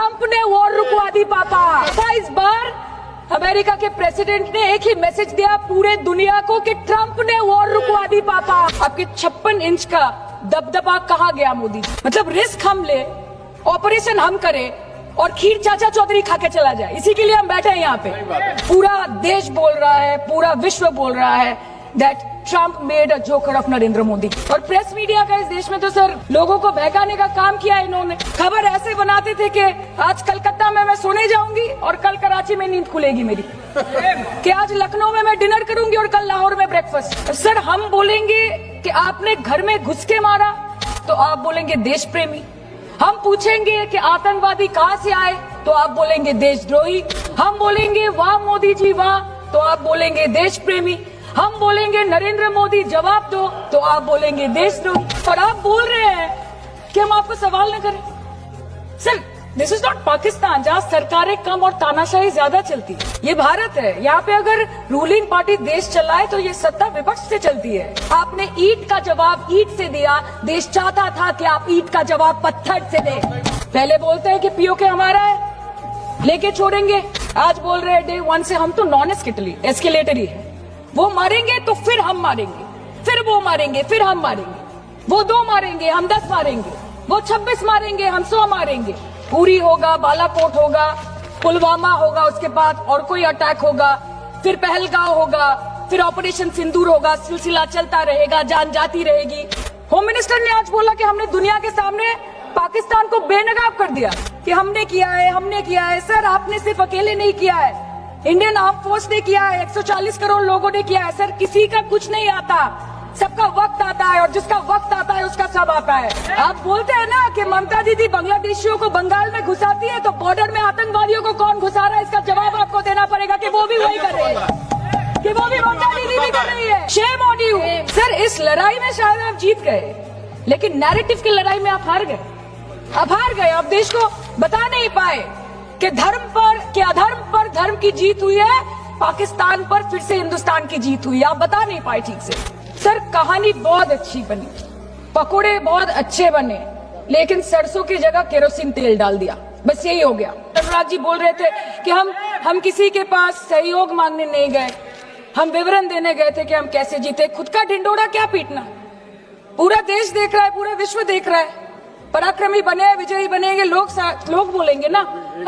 Trump ने war रुकवा दी पापा। इस बार अमेरिका के प्रेसिडेंट ने एक ही मैसेज दिया पूरे दुनिया को कि ट्रंप ने वॉर रुकवा दी पापा। आपके 56 इंच का दबदबा कहाँ गया मोदी? मतलब रिस्क हम ले, ऑपरेशन हम करें और खीर चाचा चौधरी खा के चला जाए, इसी के लिए हम बैठे हैं यहाँ पे। पूरा देश बोल रहा है, पूरा विश्व बोल रहा है that Trump made a joker of Narendra Modi. और प्रेस मीडिया का इस देश में तो सर लोगों को बहकाने का काम किया है इन्होंने। खबर ऐसे बनाते थे कि आज कलकत्ता में मैं सोने जाऊंगी और कल कराची में नींद खुलेगी मेरी, कि आज लखनऊ में मैं डिनर करूंगी और कल लाहौर में ब्रेकफास्ट। सर हम बोलेंगे कि आपने घर में घुस के मारा तो आप बोलेंगे देश प्रेमी। हम पूछेंगे कि आतंकवादी कहाँ से आए तो आप बोलेंगे देशद्रोही। हम बोलेंगे वाह मोदी जी वाह तो आप बोलेंगे देश प्रेमी। हम बोलेंगे नरेंद्र मोदी जवाब दो तो आप बोलेंगे देशद्रोही। और आप बोल रहे हैं कि हम आपको सवाल न करें। Sir this is not Pakistan जहाँ सरकारें कम और तानाशाही ज्यादा चलती। ये भारत है, यहाँ पे अगर रूलिंग पार्टी देश चलाए तो ये सत्ता विपक्ष से चलती है। आपने ईंट का जवाब ईंट से दिया, देश चाहता था कि आप ईंट का जवाब पत्थर से दें। पहले बोलते हैं कि पीओके हमारा है, लेके छोड़ेंगे। आज बोल रहे हैं डे 1 से हम तो नॉन एस्केलेटरी है। वो मारेंगे तो फिर हम मारेंगे, फिर वो मारेंगे, फिर हम मारेंगे। वो 2 मारेंगे, हम 10 मारेंगे। वो 26 मारेंगे, हम 100 मारेंगे। उरी होगा, बालाकोट होगा, पुलवामा होगा, उसके बाद और कोई अटैक होगा, फिर पहलगांव होगा, फिर ऑपरेशन सिंदूर होगा। सिलसिला चलता रहेगा, जान जाती रहेगी। होम मिनिस्टर ने आज बोला कि हमने दुनिया के सामने पाकिस्तान को बेनकाब कर दिया कि हमने किया है, हमने किया है। सर आपने सिर्फ अकेले नहीं किया है, इंडियन आर्म फोर्स ने किया है, 140 करोड़ लोगों ने किया है। सर किसी का कुछ नहीं आता, सबका वक्त आता है और जिसका वक्त आता है उसका सब आता है। आप बोलते हैं ना कि ममता दीदी बांग्लादेशियों को बंगाल में घुसाती है, तो बॉर्डर में आतंकवादियों को कौन घुसा रहा है इसका जवाब आपको देना पड़ेगा कि वो भी वही कर रहे हैं, कि वो भी ममता दीदी भी कर रही है। Shame on you. सर इस लड़ाई में शायद आप जीत गए, लेकिन नैरेटिव की लड़ाई में आप हार गए। आप हार गए, आप देश को बता नहीं पाए कि धर्म पर, कि अधर्म पर धर्म की जीत हुई है, पाकिस्तान पर फिर से हिंदुस्तान की जीत हुई है। आप बता नहीं पाए ठीक से। सर कहानी बहुत अच्छी बनी, पकोड़े बहुत अच्छे बने, लेकिन सरसों की जगह केरोसिन तेल डाल दिया, बस यही हो गया। अनुराग जी बोल रहे थे कि हम किसी के पास सहयोग मांगने नहीं गए, हम विवरण देने गए थे कि हम कैसे जीते। खुद का ढिंडोरा क्या पीटना, पूरा देश देख रहा है, पूरा विश्व देख रहा है। पराक्रमी बने, विजयी बनेंगे, लोग बोलेंगे ना,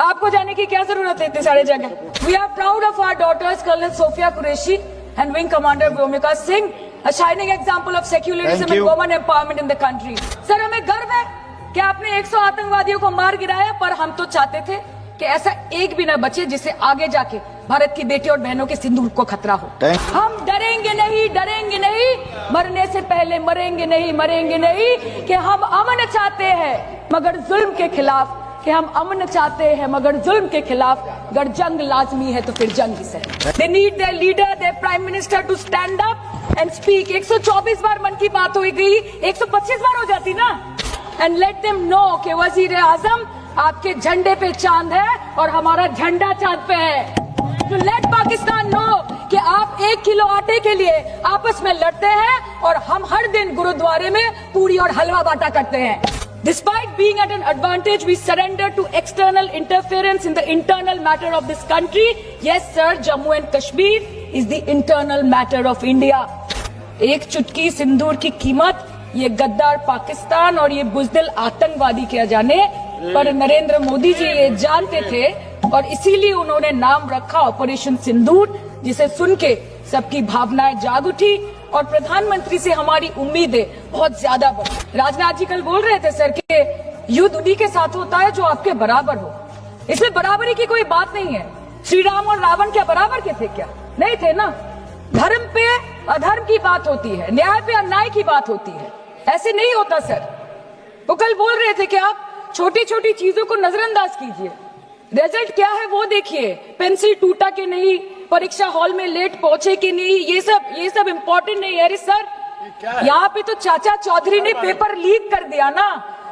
आपको जाने की क्या जरूरत है इतने सारे जगह। We are proud of our daughters colonel Sofia Qureshi and wing commander Vyomika Singh, a shining example of secularism and women empowerment in the country. Sir हमें गर्व है कि आपने 100 आतंकवादियों को मार गिराया, पर हम तो चाहते थे कि ऐसा एक भी न बचे जिससे आगे जाके भारत की बेटी और बहनों के सिंदूर को खतरा हो। हम डरेंगे नहीं, डरेंगे नहीं, मरने से पहले मरेंगे नहीं, मरेंगे नहीं, कि हम अमन चाहते हैं मगर जुल्म के खिलाफ, कि हम अमन चाहते हैं मगर जुल्म के खिलाफ। अगर जंग लाजमी है तो फिर जंग ही सही। They need their leader, their prime minister to stand up and speak. 124 बार मन की बात हो गई, 125 बार हो जाती ना। And let them know कि वजीर आजम आपके झंडे पे चांद है और हमारा झंडा चांद पे है। To let Pakistan know कि आप 1 किलो आटे के लिए आपस में लड़ते हैं और हम हर दिन गुरुद्वारे में पूरी और हलवा बांटा करते हैं। Despite being at an advantage, we surrender to external interference in the internal matter of this country. Yes, sir, Jammu and Kashmir is the internal matter of India. एक चुटकी सिंदूर की कीमत ये गद्दार पाकिस्तान और ये बुजदिल आतंकवादी क्या जाने, पर नरेंद्र मोदी जी ये जानते थे और इसीलिए उन्होंने नाम रखा ऑपरेशन सिंदूर, जिसे सुन के सबकी भावनाएं जाग उठी और प्रधानमंत्री से हमारी उम्मीदें बहुत ज्यादा बढ़ी। राजनाथ जी कल बोल रहे थे सर कि युद्ध उन्हीं के साथ होता है जो आपके बराबर हो। इसमें बराबरी की कोई बात नहीं है। श्री राम और रावण क्या बराबर के थे क्या? नहीं थे ना। धर्म पे अधर्म की बात होती है, न्याय पे अन्याय की बात होती है, ऐसे नहीं होता सर। वो कल बोल रहे थे कि आप छोटी छोटी चीजों को नजरअंदाज कीजिए, रिजल्ट क्या है वो देखिए। पेंसिल टूटा कि नहीं, परीक्षा हॉल में लेट पहुंचे कि नहीं, ये सब इम्पोर्टेंट नहीं है। अरे सर यहाँ पे तो चाचा चौधरी ने पेपर लीक कर दिया ना,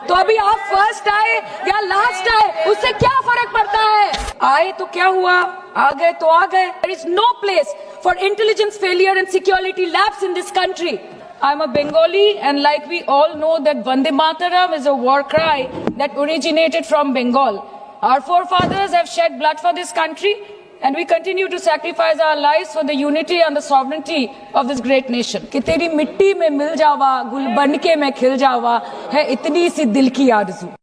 तो अभी आप फर्स्ट आए या लास्ट आए उससे क्या फर्क पड़ता है? आए तो क्या हुआ, आ गए तो आ गए। There is no place for intelligence failure and security lapse in this country. I'm a Bengali and like we all know that Vande Mataram is a war cry that originated from Bengal. Our forefathers have shed blood for this country, and we continue to sacrifice our lives for the unity and the sovereignty of this great nation. कि तेरी मिट्टी में मिल जावा, गुल बन के मैं खिल जावा, है इतनी सी दिल की आरज़ू.